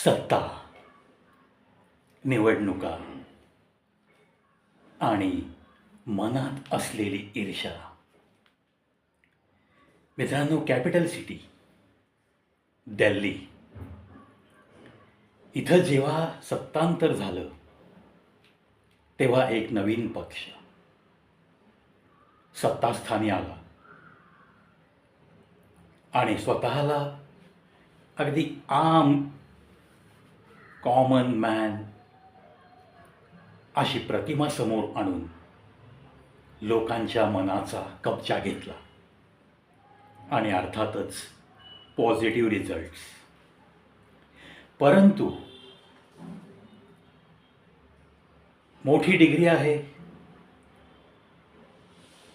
सत्ता, निवडणुका आणि मनात असलेली ईर्ष्या. मित्रांनो, कॅपिटल सिटी दिल्ली इथं जेव्हा सत्तांतर झालं तेव्हा एक नवीन पक्ष सत्तास्थानी आला आणि स्वतःला अगदी कॉमन मॅन अशी प्रतिमा समोर आणून लोकांच्या मनाचा कब्जा घेतला आणि अर्थातच पॉझिटिव्ह रिझल्ट्स. परंतु मोठी डिग्री आहे,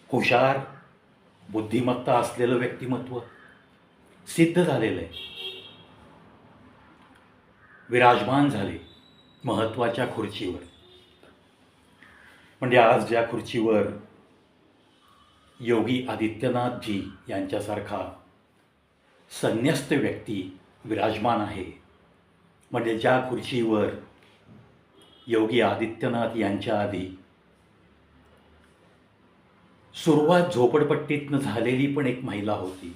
हुशार बुद्धिमत्ता असलेलं व्यक्तिमत्व सिद्ध झालेलं आहे, विराजमान झाले महत्त्वाच्या खुर्चीवर. म्हणजे आज ज्या खुर्चीवर योगी आदित्यनाथजी यांच्यासारखा संन्यस्त व्यक्ती विराजमान आहे, म्हणजे ज्या खुर्चीवर योगी आदित्यनाथ यांच्या आधी सुरुवात झोपडपट्टीतनं झालेली पण एक महिला होती,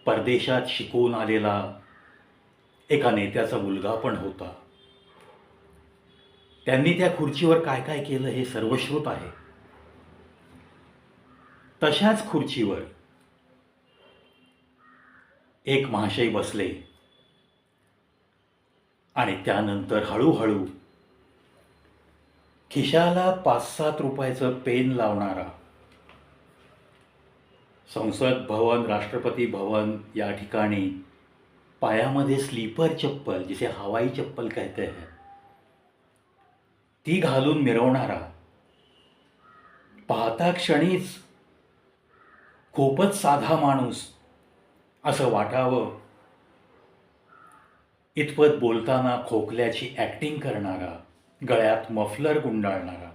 परदेशात शिकून आलेला एका नेत्याचा मुलगा पण होता. त्यांनी त्या खुर्चीवर काय काय केलं हे सर्वश्रुत आहे. तशाच खुर्चीवर एक महाशय बसले आणि त्यानंतर हळूहळू खिशाला 5-7 रुपयाचं पेन लावणारा, संसद भवन, राष्ट्रपती भवन या ठिकाणी पायामध्ये स्लीपर चप्पल, जिसे हवाई चप्पल कहते हैं, ती घालून मिरवणारा, पाहता क्षणीच खूपच साधा माणूस असं वाटावं इतपत बोलताना खोकल्याची ॲक्टिंग करणारा, गळ्यात मफलर गुंडाळणारा,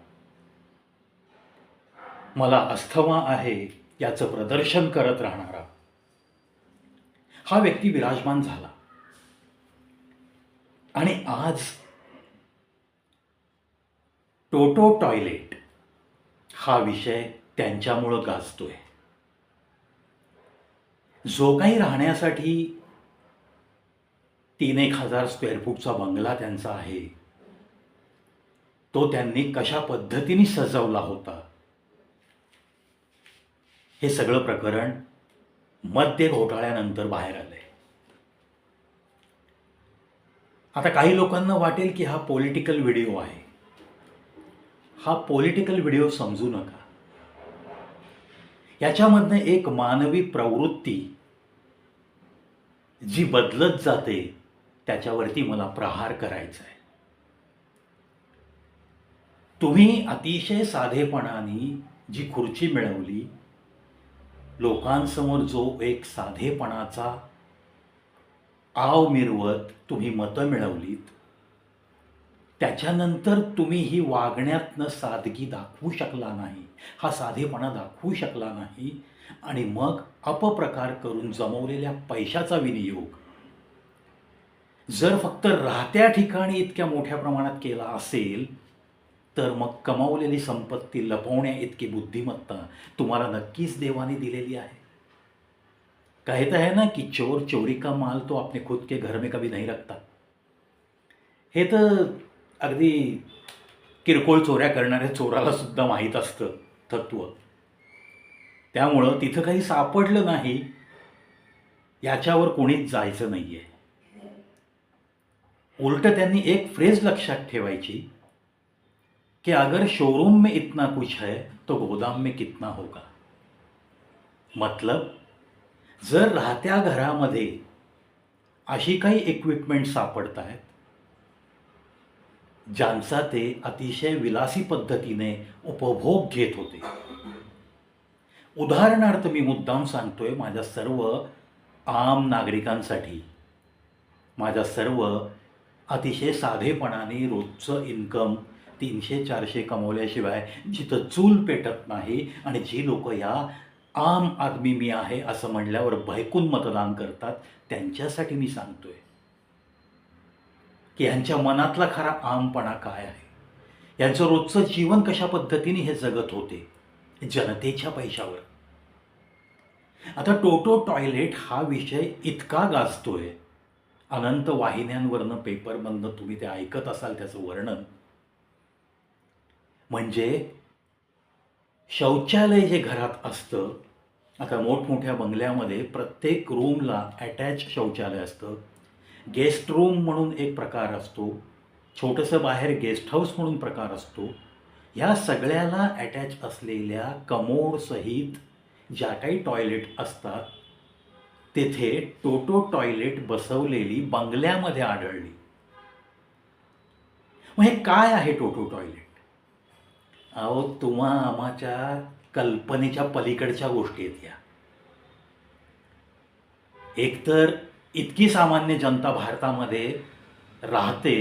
मला अस्थमा आहे याचं प्रदर्शन करत राहणारा हा व्यक्ती विराजमान झाला. आणि आज टोटो टॉयलेट हा विषय त्यांच्यामुळं गाजतोय. जो काही राहण्यासाठी 3-1 हजार स्क्वेअर फूटचा बंगला त्यांचा आहे, तो त्यांनी कशा पद्धतीने सजवला होता हे सगळं प्रकरण मद्य घोटाळ्यानंतर बाहेर आलंय. आता काही लोकांना वाटेल की हा पॉलिटिकल व्हिडिओ आहे. हा पॉलिटिकल व्हिडिओ समजू नका. याच्यामधनं एक मानवी प्रवृत्ती जी बदलत जाते त्याच्यावरती मला प्रहार करायचा आहे. तुम्ही अतिशय साधेपणाने जी खुर्ची मिळवली, लोकांसमोर जो एक साधेपणाचा आव मिरवत तुम्ही मतं मिळवलीत, त्याच्यानंतर तुम्ही ही वागण्यातनं सादगी दाखवू शकला नाही, हा साधेपणा दाखवू शकला नाही, आणि मग अपप्रकार करून जमवलेल्या पैशाचा विनियोग जर फक्त राहत्या ठिकाणी इतक्या मोठ्या प्रमाणात केला असेल, तर मग कमावलेली संपत्ती लपवण्या इतकी बुद्धिमत्ता तुम्हाला नक्कीच देवाने दिलेली आहे. कहता है ना कि चोर चोरी का माल तो अपने खुद के घर में कभी नहीं रखता. हे तर अगदी किरकोळ चोऱ्या करणाऱ्या चोराला सुद्धा माहीत असतं तत्त्व. त्यामुळं तिथं काही सापडलं नाही याच्यावर कोणीच जायचं नाही आहे. उलट त्यांनी एक फ्रेज लक्षात ठेवायची कि अगर शोरूम में इतना कुछ है तो गोदाम में कितना होगा. मतलब जर राहत्या घरामध्ये अशी काही इक्विपमेंट सापडत आहेत ज्यांचा ते अतिशय विलासी पद्धतीने उपभोग घेत होते. उदाहरणार्थ मी मुद्दाम सांगतोय, माझ्या सर्व आम नागरिकांसाठी, माझ्या सर्व अतिशय साधेपणाने रोजचं इन्कम 300-400 कमवल्याशिवाय जिथं चूल पेटत नाही आणि जी लोक या आम आदमी मी आहे असं म्हणल्यावर भयकून मतदान करतात, त्यांच्यासाठी मी सांगतोय. की ह्यांच्या मनातला खरा आमपणा काय आहे, यांचं रोजचं जीवन कशा पद्धतीने हे जगत होते जनतेच्या पैशावर. आता टोटो टॉयलेट हा विषय इतका गाजतोय, अनंत वाहिन्यांवरनं पेपरमधनं तुम्ही ते ऐकत असाल त्याचं वर्णन. म्हणजे शौचालय जे घरात असतं, आता मोठमोठ्या बंगल्यामध्ये प्रत्येक रूमला अटॅच शौचालय असतं. गेस्ट रूम म्हणून एक प्रकार असतो, छोटंसं बाहेर गेस्ट हाऊस म्हणून प्रकार असतो. ह्या सगळ्याला अटॅच असलेल्या कमोडसहित ज्या काही टॉयलेट असतात तेथे टोटो टॉयलेट बसवलेली बंगल्यामध्ये आढळली. मग हे काय आहे टोटो टॉयलेट? अहो, तुम्हा आम्हाच्या कल्पनेच्या पलीकडच्या गोष्टी आहेत या. एकतर इतकी सामान्य जनता भारतामध्ये राहते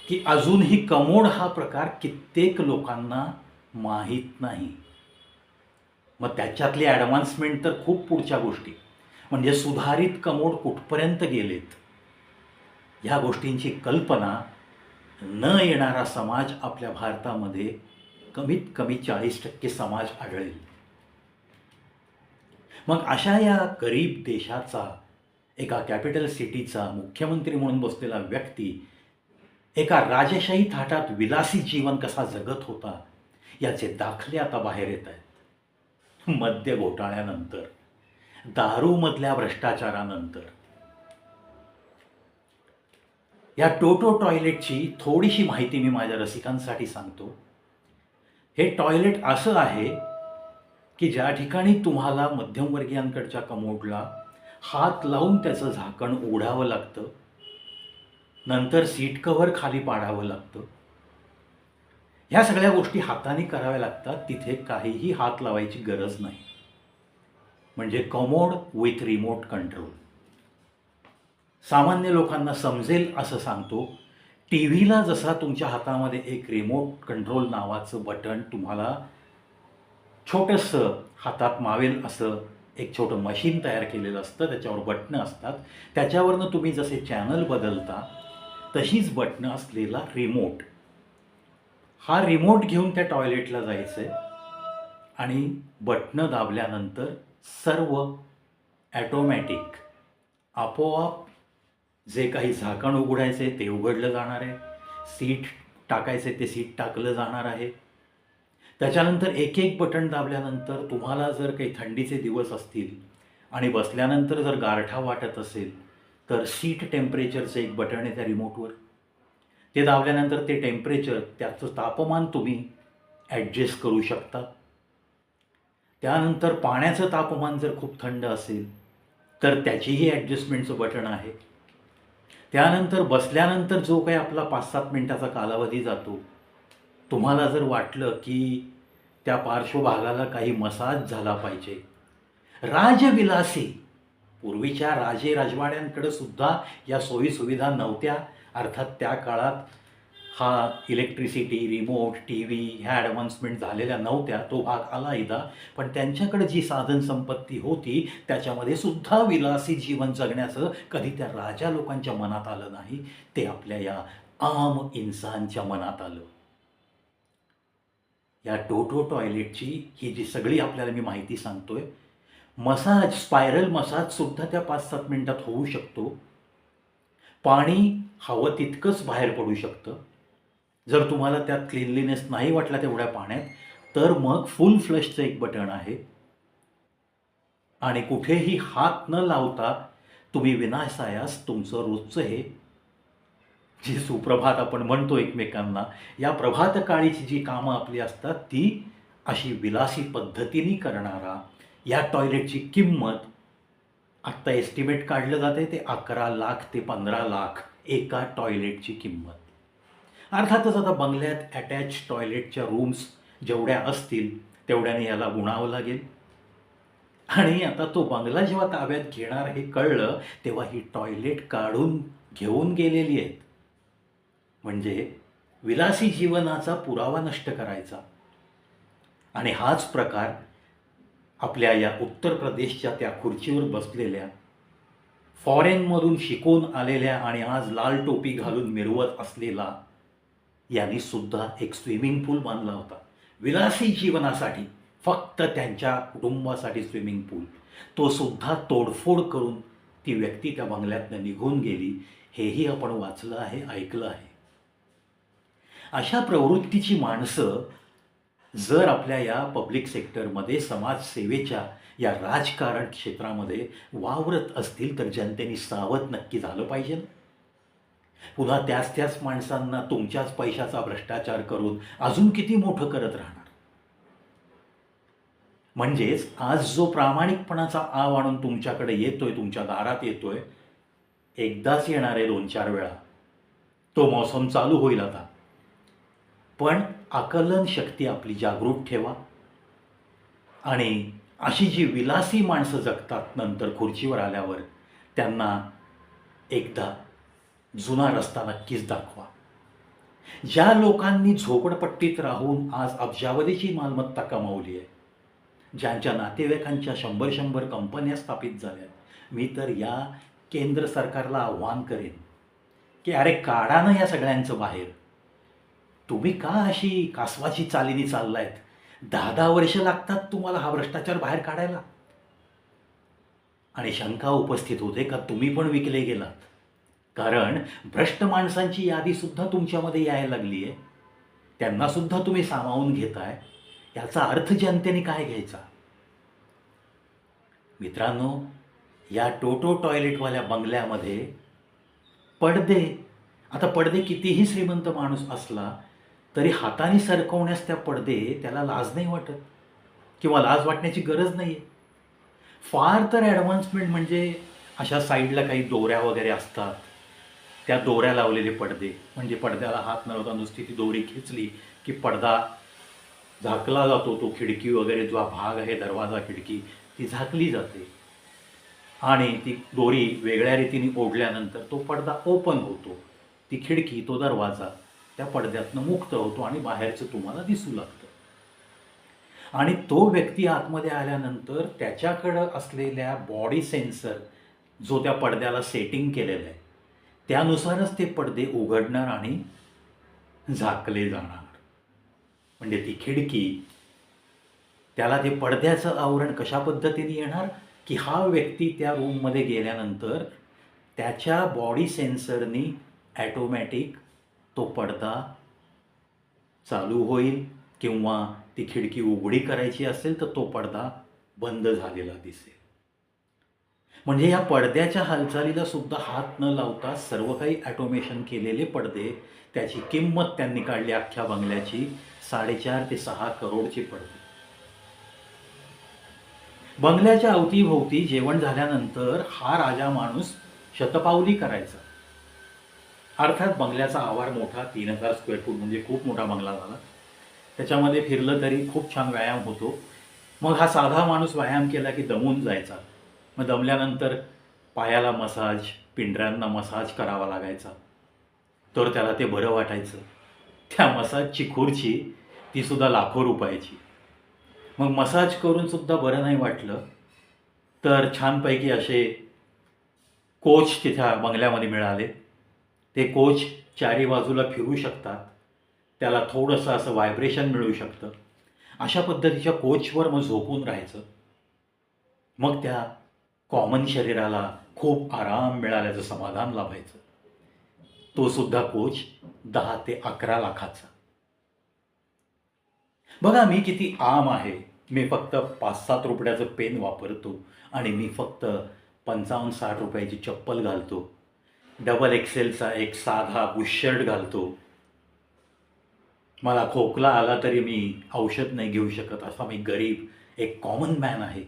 की अजूनही कमोड हा प्रकार कित्येक लोकांना माहीत नाही. मग त्याच्यातली ॲडव्हान्समेंट तर खूप पुढच्या गोष्टी, म्हणजे सुधारित कमोड कुठपर्यंत गेलेत ह्या गोष्टींची कल्पना न येणारा समाज आपल्या भारतामध्ये कमीत कमी 40% समाज आढळेल. मग अशा या गरीब देशाचा, एका कॅपिटल सिटीचा मुख्यमंत्री म्हणून बसलेला व्यक्ती एका राजशाही थाटात विलासी जीवन कसा जगत होता याचे दाखले आता बाहेर येत आहेत. मद्य घोटाळ्यानंतर, दारूमधल्या भ्रष्टाचारानंतर. या टोटो टॉयलेटची थोडीशी माहिती मी माझ्या रसिकांसाठी सांगतो. हे टॉयलेट असं आहे की ज्या ठिकाणी तुम्हाला मध्यमवर्गीयांकडच्या कमोडला हात लावून त्याचं झाकण उघडावं लागतं, नंतर सीट कव्हर खाली पाडावं लागतं. ह्या सगळ्या गोष्टी हाताने कराव्या लागतात. तिथे काहीही हात लावायची गरज नाही. म्हणजे कमोड विथ रिमोट कंट्रोल. सामान्य लोकांना समजेल असं सांगतो. टी व्हीला जसा तुमच्या हातामध्ये एक रिमोट कंट्रोल नावाचं बटन तुम्हाला छोटंसं हातात मावेल असं एक छोटं मशीन तयार केलेलं असतं, त्याच्यावर बटणं असतात. त्याच्यावरनं तुम्ही जसे चॅनल बदलता तशीच बटणं असलेला रिमोट, हा रिमोट घेऊन त्या टॉयलेटला जायचं आहे आणि बटणं दाबल्यानंतर सर्व ॲटोमॅटिक, आपोआप जे काही झाकण उघडायचे ते उघडलं जाणार आहे, सीट टाकायचे ते सीट टाकलं जाणार आहे. त्याच्यानंतर एक एक बटन दाबल्यानंतर तुम्हाला जर काही थंडीचे दिवस असतील आणि बसल्यानंतर जर गारठा वाटत असेल तर सीट टेम्परेचरचं एक बटन आहे त्या रिमोटवर. ते दाबल्यानंतर ते टेम्परेचर, त्याचं तापमान तुम्ही ॲडजस्ट करू शकता. त्यानंतर पाण्याचं तापमान जर खूप थंड असेल तर त्याचीही ॲडजस्टमेंटचं बटन आहे. त्यानंतर बसल्यानंतर जो काही आपला 5-7 मिनिटाचा कालावधी जातो, तुम्हाला जर वाटलं की त्या पार्श्वभागाला काही मसाज झाला पाहिजे, राजविलासी, पूर्वीच्या राजे राजवाड्यांकडे सुद्धा या सोयीसुविधा नव्हत्या. अर्थात त्या काळात हा इलेक्ट्रिसिटी, रिमोट, टी व्ही ह्या ॲडव्हान्समेंट झालेल्या नव्हत्या, तो भाग आला एकदा. पण त्यांच्याकडे जी साधनसंपत्ती होती त्याच्यामध्ये सुद्धा विलासी जीवन जगण्याचं कधी त्या राजा लोकांच्या मनात आलं नाही, ते आपल्या या आम इन्सानच्या मनात आलं. या टोटो टॉयलेटची ही जी सगळी आपल्याला मी माहिती सांगतोय, मसाज, स्पायरल मसाजसुद्धा त्या 5-7 मिनिटात होऊ शकतो. पाणी हवं तितकंच बाहेर पडू शकतं. जर तुम्हाला त्यात क्लीनलीनेस नाही वाटला तेवढ्या पाण्यात, तर मग फुल फ्लशचं एक बटन आहे आणि कुठेही हात न लावता तुम्ही विनासायास तुमचं रोजचं हे जी सुप्रभात आपण म्हणतो एकमेकांना, या प्रभातकाळीची जी कामं आपली असतात ती अशी विलासी पद्धतीने करणारा या टॉयलेटची किंमत आत्ता एस्टिमेट काढलं जाते ते 11 लाख ते 15 लाख एका टॉयलेटची किंमत. अर्थातच आता बंगल्यात अटॅच टॉयलेटच्या रूम्स जेवढ्या असतील तेवढ्याने याला गुणावं लागेल. आणि आता तो बंगला जेव्हा ताब्यात घेणार हे कळलं तेव्हा ही टॉयलेट काढून घेऊन गेलेली आहेत. म्हणजे विलासी जीवनाचा पुरावा नष्ट करायचा. आणि हाच प्रकार आपल्या या उत्तर प्रदेशच्या त्या खुर्चीवर बसलेल्या फॉरेनमधून शिकून आलेल्या आणि आज लाल टोपी घालून मिरवत असलेला यांनी सुद्धा एक स्विमिंग पूल बांधला होता विलासी जीवनासाठी, फक्त त्यांच्या कुटुंबासाठी स्विमिंग पूल. तो सुद्धा तोडफोड करून ती व्यक्ती त्या बंगल्यातनं निघून गेली. हेही आपण वाचलं आहे, ऐकलं आहे. अशा प्रवृत्तीची माणसं जर आपल्या या पब्लिक सेक्टरमध्ये समाजसेवेच्या या राजकारण क्षेत्रामध्ये वावरत असतील तर जनतेने सावध नक्की झालं पाहिजे. पुन्हा त्याच माणसांना तुमच्याच पैशाचा भ्रष्टाचार करून अजून किती मोठं करत राहणार. म्हणजेच आज जो प्रामाणिकपणाचा आव आणून तुमच्याकडे येतोय, तुमच्या दारात येतोय, एकदाच येणार आहे 2-4 वेळा. तो मौसम चालू होईल आता. पण आकलन शक्ती आपली जागृत ठेवा. आणि अशी जी विलासी माणसं जगतात नंतर खुर्चीवर आल्यावर, त्यांना एकदा जुना रस्ता नक्कीच दाखवा. ज्या लोकांनी झोपडपट्टीत राहून आज अब्जावधीची मालमत्ता कमावली आहे, ज्यांच्या नातेवाईकांच्या 100 कंपन्या स्थापित झाल्या, मी तर या केंद्र सरकारला आव्हान करेन की अरे काढा ना या सगळ्यांचं बाहेर. तुम्ही का अशी कासवाची चालीनी चाललायत? 10-10 वर्ष लागतात तुम्हाला हा भ्रष्टाचार बाहेर काढायला. आणि शंका उपस्थित होते का तुम्ही पण विकले गेलात? कारण भ्रष्ट माणसांची यादीसुद्धा तुमच्यामध्ये यायला लागली आहे. त्यांनासुद्धा तुम्ही सामावून घेताय. याचा अर्थ जनतेने काय घ्यायचा? मित्रांनो, या टोटो टॉयलेटवाल्या बंगल्यामध्ये पडदे, आता पडदे कितीही श्रीमंत माणूस असला तरी हाताने सरकवण्यास त्या पडदे त्याला लाज नाही वाटत किंवा लाज वाटण्याची गरज नाही आहे. फार तर ॲडव्हान्समेंट म्हणजे अशा साईडला काही दोऱ्या वगैरे असतात, त्या दोऱ्या लावलेले पडदे, म्हणजे पडद्याला हात न लावता नुसती ती दोरी खेचली की पडदा झाकला जातो. तो खिडकी वगैरे जो भाग आहे, दरवाजा खिडकी, ती झाकली जाते आणि ती दोरी वेगळ्या रीतीने ओढल्यानंतर तो पडदा ओपन होतो. ती खिडकी, तो दरवाजा त्या पडद्यातनं मुक्त होतो आणि बाहेरचं तुम्हाला दिसू लागतं. आणि तो व्यक्ती आतमध्ये आल्यानंतर त्याच्याकडं असलेल्या बॉडी सेन्सर जो त्या पडद्याला सेटिंग केलेलं आहे, त्यानुसारच ते पडदे उघडणार आणि झाकले जाणार. म्हणजे ती खिडकी, त्याला ते पडद्याचं आवरण कशा पद्धतीने येणार की हा व्यक्ती त्या रूममध्ये गेल्यानंतर त्याच्या बॉडी सेन्सरनी ॲटोमॅटिक तो पडदा चालू होईल किंवा ती खिडकी उघडी करायची असेल तर तो पडदा बंद झालेला दिसेल. म्हणजे या पडद्याच्या हालचालीला सुद्धा हात न लावता सर्व काही ॲटोमेशन केलेले पडदे, त्याची किंमत त्यांनी काढली अख्ख्या बंगल्याची 4.5 ते 6 करोडचे पडदे. बंगल्याच्या अवतीभोवती जेवण झाल्यानंतर हा राजा माणूस शतपावली करायचा. अर्थात बंगल्याचा आवार मोठा, 3000 स्क्वेअर फूट, म्हणजे खूप मोठा बंगला झाला. त्याच्यामध्ये फिरलं तरी खूप छान व्यायाम होतो. मग हा साधा माणूस व्यायाम केला की दमून जायचा. मग दमल्यानंतर पायाला मसाज, पिंढऱ्यांना मसाज करावा लागायचा, तर त्याला ते बरं वाटायचं. त्या मसाजची खुर्ची तीसुद्धा लाखो रुपयाची. मग मसाज करूनसुद्धा बरं नाही वाटलं तर छानपैकी असे कोच तिथं बंगल्यामध्ये मिळाले. ते कोच चारी बाजूला फिरू शकतात, त्याला थोडंसं असं व्हायब्रेशन मिळू शकतं. अशा पद्धतीच्या कोचवर मग झोपून राहायचं. मग त्या कॉमन शरीराला खूप आराम मिळाल्याचं समाधान लाभायचं. तो सुद्धा कोच 10 ते 11 लाखाचा. बघा मी किती आम आहे. मी फक्त 5-7 रुपयाचं पेन वापरतो आणि मी फक्त 55-60 रुपयाची चप्पल घालतो. डबल एक्सेलचा एक साधा बुशशर्ट घालतो. मला खोकला आला तरी मी औषध नाही घेऊ शकत, असा मी गरीब एक कॉमन मॅन आहे,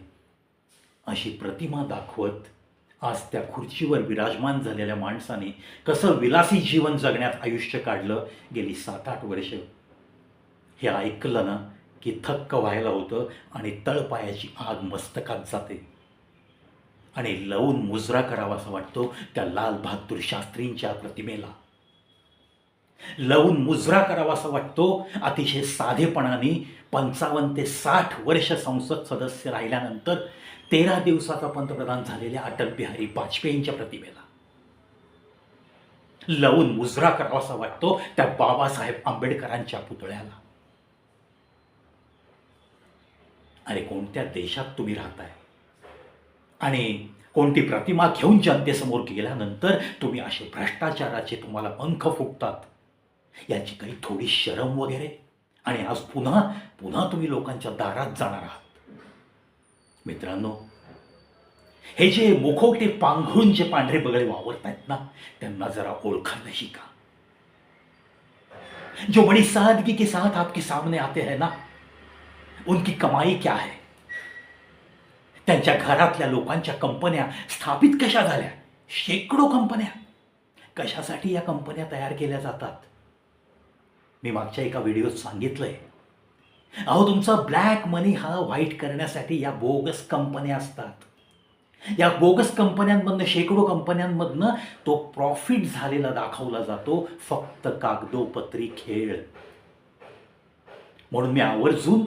अशी प्रतिमा दाखवत आज त्या खुर्चीवर विराजमान झालेल्या माणसाने कसं विलासी जीवन जगण्यात आयुष्य काढलं गेली 7-8 वर्ष, हे ऐकलं ना की थक्क व्हायला होतं आणि तळपायाची आग मस्तकात जाते आणि लवून मुजरा करावा असं वाटतो त्या लाल बहादूर शास्त्रींच्या प्रतिमेला. लवून मुजरा करावा असा वाटतो अतिशय साधेपणाने 55 ते 60 वर्ष संसद सदस्य राहिल्यानंतर 13 दिवसाचा पंतप्रधान झालेल्या अटल बिहारी वाजपेयींच्या प्रतिमेला लावून मुजरा करावासा वाटतो त्या बाबासाहेब आंबेडकरांच्या पुतळ्याला. अरे कोणत्या देशात तुम्ही राहताय आणि कोणती प्रतिमा घेऊन जनतेसमोर गेल्यानंतर तुम्ही असे भ्रष्टाचाराचे तुम्हाला पंख फुटतात याची काही थोडी शरम वगैरे. आणि आज पुन्हा पुन्हा तुम्ही लोकांच्या दारात जाणार आहात. मित्रांनो, हे जे मुखवटे पांघरून जे पांढरे बगळे वावरत आहेत ना, त्यांना जरा ओळखायला शिका. जो बड़ी सादगी के साथ आपके सामने आते हैं ना, उनकी कमाई क्या है. त्यांच्या घरातल्या लोकांच्या कंपन्या स्थापित कशा झाल्या, शेकडो कंपन्या. कशासाठी या कंपन्या तयार केल्या जातात. मी मागच्या एका व्हिडिओत सांगितलंय, अहो तुमचा ब्लॅक मनी हा व्हाईट करण्यासाठी या बोगस कंपन्या असतात. या बोगस कंपन्यांमधनं, शेकडो कंपन्यांमधनं तो प्रॉफिट झालेला दाखवला जातो, फक्त कागदोपत्री खेळ. म्हणून मी आवर्जून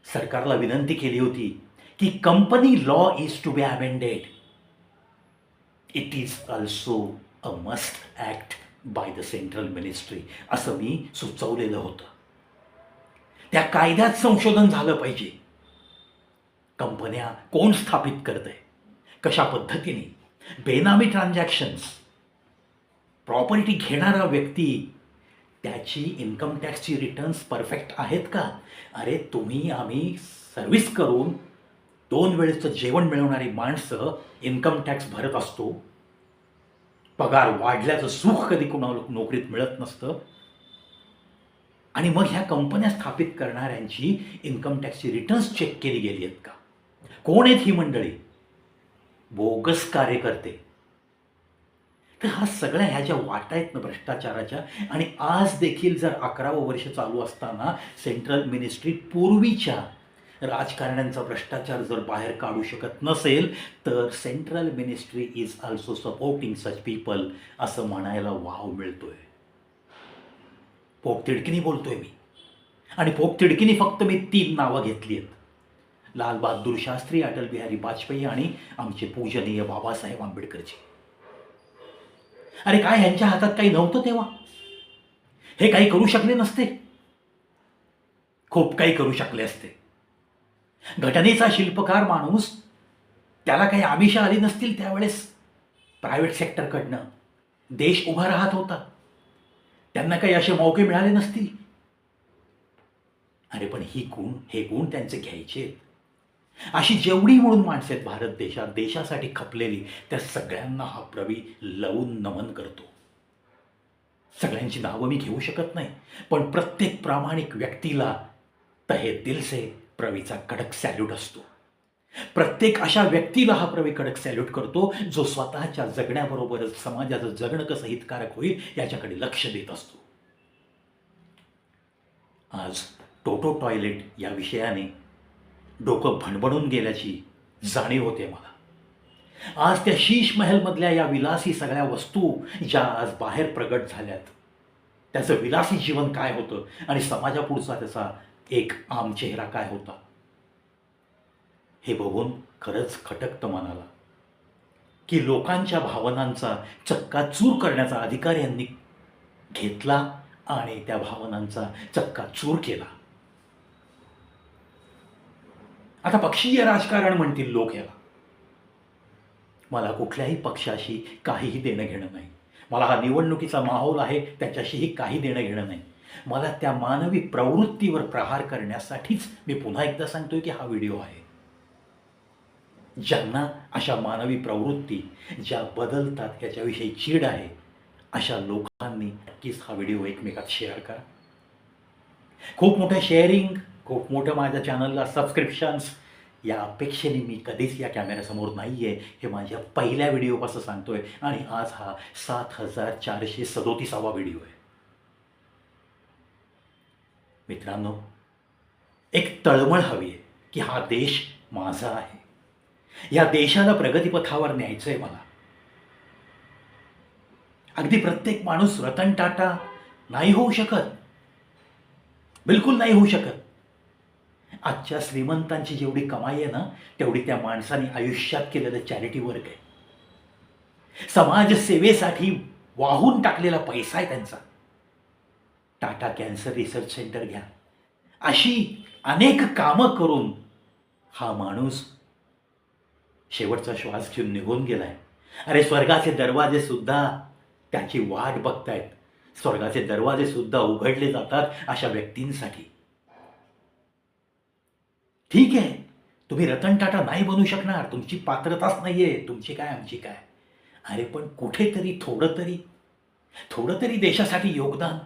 सरकारला विनंती केली होती की company law is to be amended. It is also a must act by the central ministry असं मी सुचवलेलं होतं. त्या कायद्यात संशोधन झालं पाहिजे. कंपन्या कोण स्थापित करतंय, कशा पद्धतीने, बेनामी ट्रान्झॅक्शन्स, प्रॉपर्टी घेणारा व्यक्ती, त्याची इन्कम टॅक्सची रिटर्न्स परफेक्ट आहेत का. अरे तुम्ही आम्ही सर्व्हिस करून 2 वेळेचं जेवण मिळवणारी माणसं इन्कम टॅक्स भरत असतो. पगार वाढल्याचं सुख कधी कुणाला नोकरीत मिळत नसतं. आणि मग ह्या कंपन्या स्थापित करणाऱ्यांची इन्कम टॅक्सची रिटर्न्स चेक केली गेली आहेत का. कोण आहेत ही मंडळी. बोगस कार्यकर्ते. तर हा सगळ्या ह्या ज्या वाटा आहेत ना भ्रष्टाचाराच्या, आणि आज देखील जर 11वं वर्ष चालू असताना सेंट्रल मिनिस्ट्री पूर्वीच्या राजकारण्यांचा भ्रष्टाचार जर बाहेर काढू शकत नसेल, तर central ministry is also supporting such people असं म्हणायला वाव मिळतोय. पोटतिडकीनी बोलतोय मी. आणि पोटतिडकीनी फक्त मी 3 नावं घेतली आहेत, लाल बहादूर शास्त्री, अटल बिहारी वाजपेयी आणि आमचे पूजनीय बाबासाहेब आंबेडकरजी. अरे काय ह्यांच्या हातात काही नव्हतं तेव्हा. हे काही करू शकले नसते. खूप काही करू शकले असते. घटनेचा शिल्पकार माणूस, त्याला काही आमिषं आली नसतील त्यावेळेस प्रायव्हेट सेक्टरकडनं. देश उभा राहत होता, त्यांना काही असे मौके मिळाले नसतील. अरे पण हे गुण त्यांचे घ्यायचे. अशी जेवढी म्हणून माणसं आहेत भारत देशात, देशासाठी खपलेली, त्या सगळ्यांना हा प्रवी लवून नमन करतो. सगळ्यांची नावं मी घेऊ शकत नाही, पण प्रत्येक प्रामाणिक व्यक्तीला तहे दिल से प्रवीचा कडक सॅल्यूट असतो. प्रत्येक अशा व्यक्तीला हा प्रवी कडक सॅल्यूट करतो जो स्वतःच्या जगण्याबरोबरच समाजाचं जगणं कसं हितकारक होईल याच्याकडे लक्ष देत असतो. आज टोटो टॉयलेट या विषयाने डोकं भणभणून गेल्याची जाणीव होते मला. आज त्या शीश महलमधल्या या विलासी सगळ्या वस्तू ज्या आज बाहेर प्रगट झाल्यात, त्याचं विलासी जीवन काय होतं आणि समाजापुढचा त्याचा एक आम चेहरा काय होता, हे बघून खरंच खटकतं मनाला की लोकांच्या भावनांचा चक्काचूर करण्याचा अधिकार यांनी घेतला आणि त्या भावनांचा चक्काचूर केला. आता पक्षीय राजकारण म्हणतील लोक याला. मला कुठल्याही पक्षाशी काहीही देणं घेणं नाही. मला हा निवडणुकीचा माहोल आहे त्याच्याशीही काही देणं घेणं नाही. मला त्या मानवी प्रवृत्तीवर प्रहार करण्यासाठीच मी पुन्हा एकदा सांगतोय की हा व्हिडिओ आहे. ज्यांना अशा मानवी प्रवृत्ती ज्या बदलतात याच्याविषयी चीड आहे, अशा लोकांनी नक्कीच हा व्हिडिओ एकमेकात शेअर करा. खूप मोठं शेअरिंग, खूप मोठं माझ्या चॅनलला सबस्क्रिप्शन्स या अपेक्षेने मी कधीच या कॅमेऱ्यासमोर नाही आहे, हे माझ्या पहिल्या व्हिडिओपासून सांगतोय. आणि आज हा 7437वा व्हिडिओ आहे. मित्रांनो, एक तळमळ हवी आहे की हा देश माझा आहे. या देशाला प्रगतीपथावर न्यायचं आहे मला. अगदी प्रत्येक माणूस रतन टाटा नाही होऊ शकत, बिलकुल नाही होऊ शकत. आजच्या श्रीमंतांची जेवढी कमाई आहे ना, तेवढी त्या माणसाने आयुष्यात केलेलं चॅरिटी वर्क आहे. समाजसेवेसाठी वाहून टाकलेला पैसा आहे त्यांचा. टाटा कॅन्सर रिसर्च सेंटर घ्या. अशी अनेक कामं करून हा माणूस शेवटचा श्वास घेऊन निघून गेलाय. अरे स्वर्गाचे दरवाजे सुद्धा त्याची वाट बघतायत. स्वर्गाचे दरवाजे सुद्धा उघडले जातात अशा व्यक्तींसाठी. ठीक आहे, तुम्ही रतन टाटा नाही बनू शकणार, तुमची पात्रताच नाहीये, तुमची काय आमची काय. अरे पण कुठेतरी थोडं तरी देशासाठी योगदान.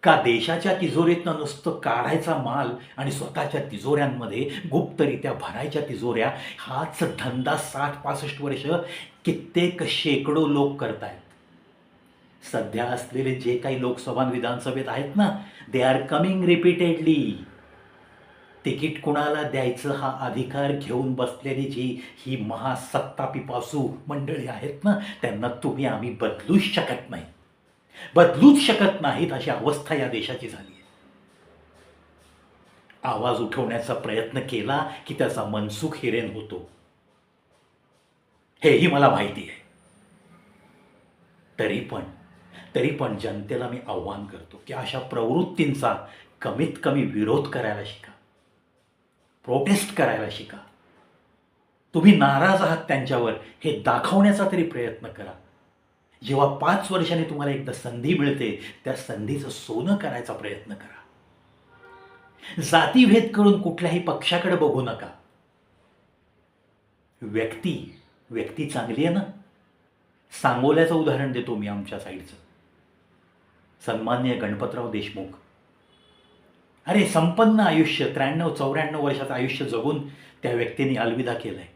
का देशाच्या तिजोरीतनं नुसतं काढायचा माल आणि स्वतःच्या तिजोऱ्यांमध्ये गुप्तरित्या भरायच्या तिजोऱ्या, हाच धंदा 60-65 वर्ष कित्येक शेकडो लोक करतायत. सध्या असलेले जे काही लोकसभा विधानसभेत आहेत ना, they are coming repeatedly. Ticket कुणाला द्यायचं हा अधिकार घेऊन बसलेली जी ही महासत्ता पिपासू मंडळी आहेत ना, त्यांना तुम्ही आम्ही बदलूच शकत नाहीत अशी अवस्था या देशाची झाली आहे. आवाज उठवण्याचा प्रयत्न केला की त्याचा मनसुख हिरेन होतो, हेही मला माहिती आहे. तरी पण जनतेला मी आव्हान करतो की अशा प्रवृत्तींचा कमीत कमी विरोध करायला शिका, प्रोटेस्ट करायला शिका. तुम्ही नाराज आहात त्यांच्यावर हे दाखवण्याचा तरी प्रयत्न करा. जेव्हा 5 वर्षांनी तुम्हाला एकदा संधी मिळते, त्या संधीचं सोनं करायचा प्रयत्न करा. जातीभेद करून कुठल्याही पक्षाकडे बघू नका. व्यक्ती चांगली आहे ना. सांगोल्याचं उदाहरण देतो मी आमच्या साईडचं. सन्माननीय गणपतराव देशमुख, अरे संपन्न आयुष्य, 93-94 वर्षाचं आयुष्य जगून त्या व्यक्तीने अलविदा केलंय.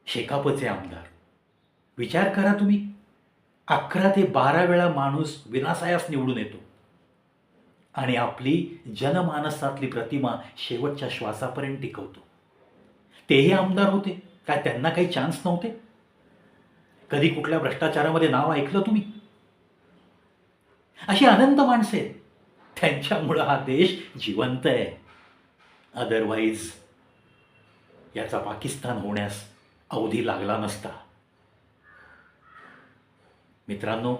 शेकापचे आमदार. विचार करा तुम्ही, 11 ते 12 वेळा माणूस विनासायास निवडून येतो आणि आपली जनमानसातली प्रतिमा शेवटच्या श्वासापर्यंत टिकवतो. तेही आमदार होते, काय त्यांना काही चान्स नव्हते? कधी कुठल्या भ्रष्टाचारामध्ये नाव ऐकलं तुम्ही? अशी अनंत माणसे आहेत, त्यांच्यामुळं हा देश जिवंत आहे. अदरवाईज याचा पाकिस्तान होण्यास अवधी लागला नसता. मित्रांनो,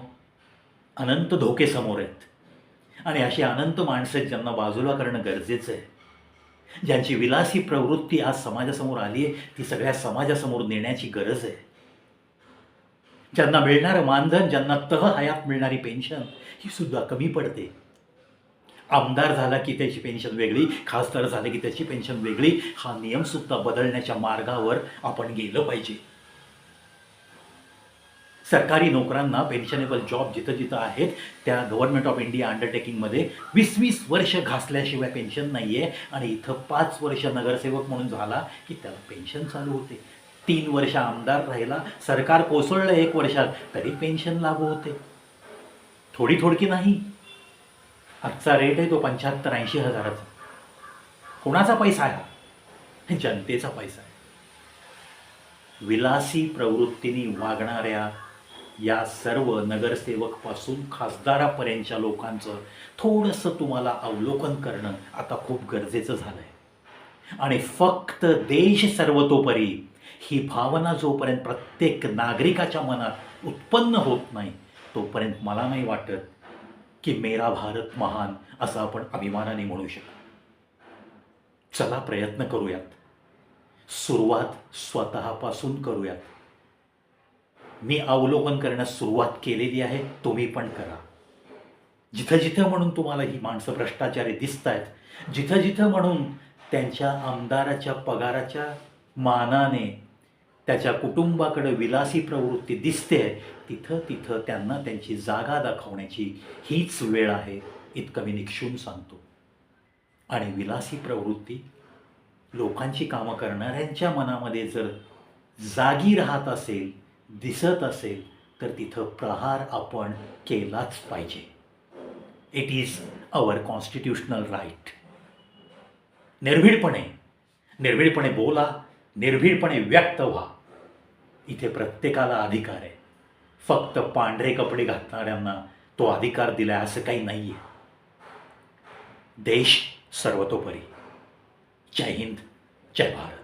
अनंत धोके समोर आहेत आणि अशी अनंत माणसं आहेत ज्यांना बाजूला करणं गरजेचं आहे. ज्यांची विलासी प्रवृत्ती आज समाजासमोर आली आहे, ती सगळ्या समाजासमोर नेण्याची गरज आहे. ज्यांना मिळणारं मानधन, ज्यांना हयात मिळणारी पेन्शन ही सुद्धा कमी पडते. आमदार झाला की त्याची पेन्शन वेगळी, खासदार झाले की त्याची पेन्शन वेगळी. हा नियमसुद्धा बदलण्याच्या मार्गावर आपण गेलं पाहिजे. सरकारी नोकरांना पेन्शनेबल जॉब जिथं जिथं आहेत त्या गव्हर्नमेंट ऑफ इंडिया अंडरटेकिंगमध्ये 20-20 वर्ष घासल्याशिवाय पेन्शन नाही आहे. आणि इथं 5 वर्ष नगरसेवक म्हणून झाला की त्याला पेन्शन चालू होते. 3 वर्ष आमदार राहिला, सरकार कोसळलं 1 वर्षात, तरी पेन्शन लागू होते. थोडकी नाही. आजचा रेट आहे तो 75-80 हजाराचा. कोणाचा पैसा आहे हा? जनतेचा पैसा आहे. विलासी प्रवृत्तीने वागणाऱ्या या सर्व नगरसेवकपासून खासदारापर्यंतच्या लोकांचं थोडंसं तुम्हाला अवलोकन करणं आता खूप गरजेचं झालं आहे. आणि फक्त देश सर्वतोपरी ही भावना जोपर्यंत प्रत्येक नागरिकाच्या मनात उत्पन्न होत नाही, तोपर्यंत मला नाही वाटत की मेरा भारत महान असं आपण अभिमानाने म्हणू शकतो. चला प्रयत्न करूयात. सुरुवात स्वतःपासून करूयात. मी अवलोकन करण्यास सुरुवात केलेली आहे, तुम्ही पण करा. जिथं जिथं म्हणून तुम्हाला ही माणसं भ्रष्टाचारी दिसत आहेत, जिथं जिथं म्हणून त्यांच्या आमदाराच्या पगाराच्या मानाने त्याच्या कुटुंबाकडे विलासी प्रवृत्ती दिसते, तिथं तिथं त्यांना त्यांची जागा दाखवण्याची हीच वेळ आहे, इतकं मी निक्षून सांगतो. आणि विलासी प्रवृत्ती लोकांची कामं करणाऱ्यांच्या मनामध्ये जर जागी राहत असेल, दिसत असेल, तर तिथं प्रहार आपण केलाच पाहिजे. It is our constitutional right. निर्भीडपणे बोला, निर्भीडपणे व्यक्त व्हा. इथे प्रत्येकाला अधिकार आहे. फक्त पांढरे कपडे घालणाऱ्यांना तो अधिकार दिलाय असं काही नाही आहे. देश सर्वतोपरी. जय हिंद, जय भारत.